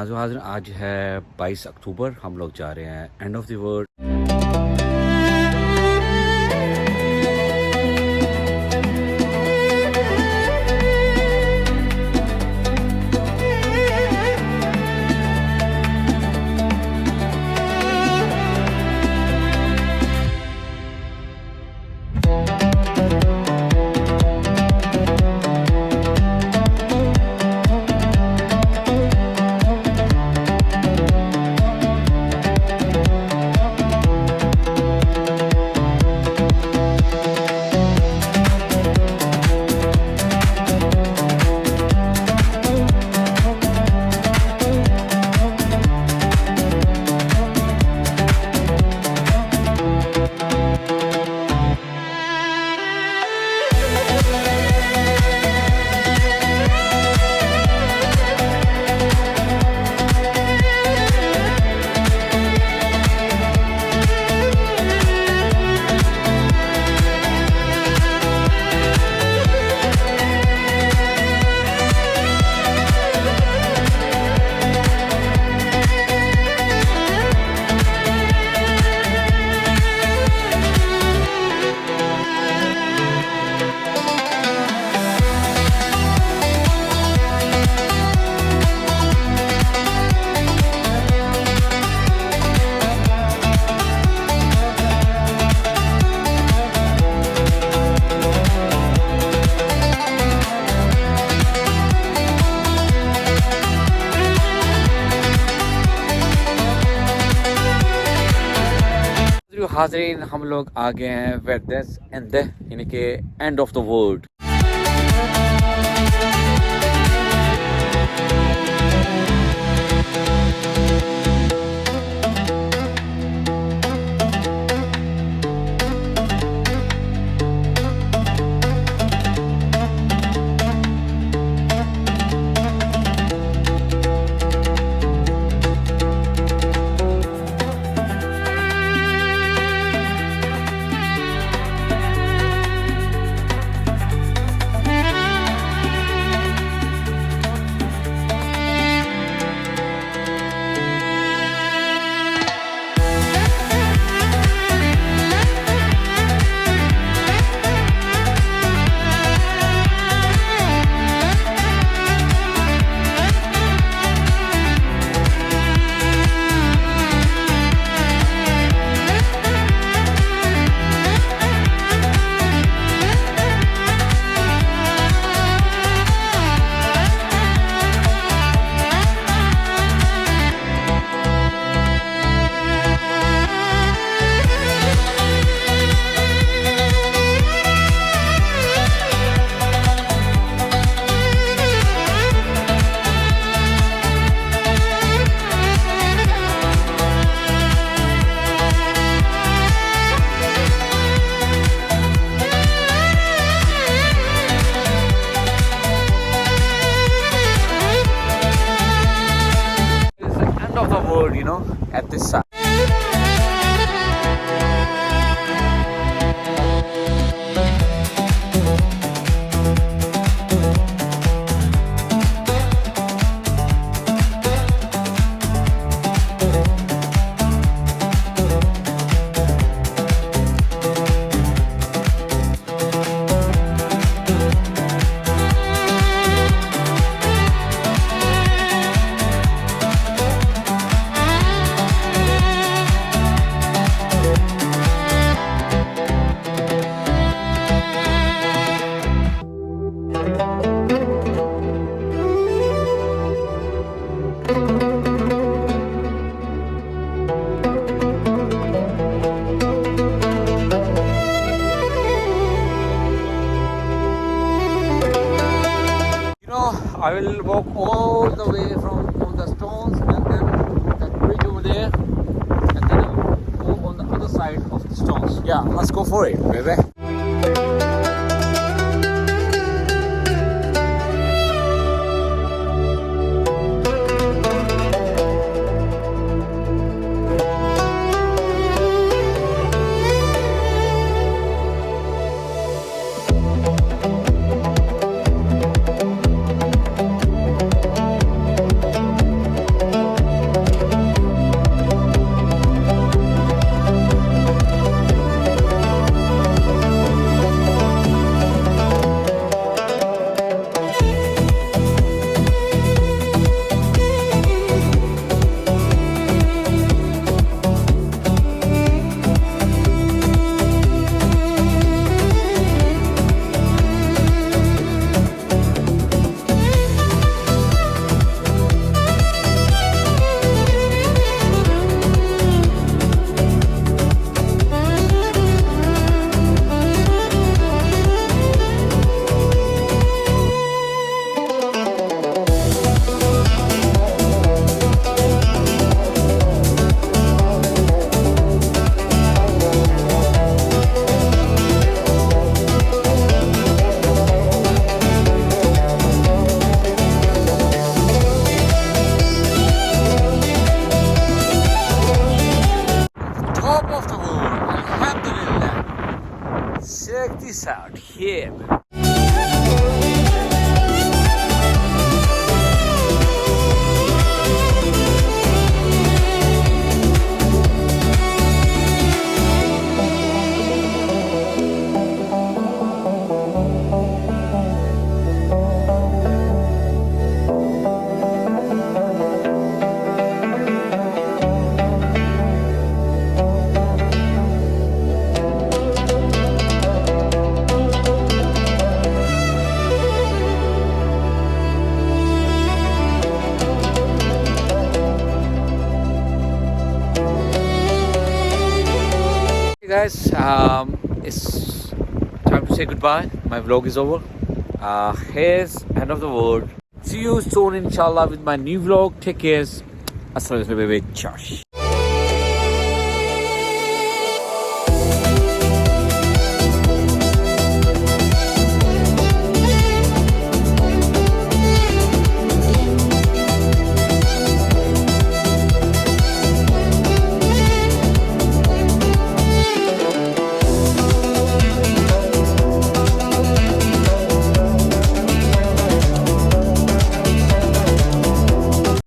नाज़ो हाज़िर, आज है 22 अक्टूबर। हम लोग जा रहे हैं एंड ऑफ द वर्ल्ड। हाज़रीन, हम लोग आ गए हैं वेयर दिस एंड द यानी कि end of the world. Of the world, you know, at this side. I will walk all the way from all the stones and then that bridge over there, and then I'll go on the other side of the stones. Yeah, let's go for it, baby. this out here. Guys, it's time to say goodbye. My vlog is over. Here's end of the world. See you soon inshallah with my new vlog. Take care. Assalamu alaikum.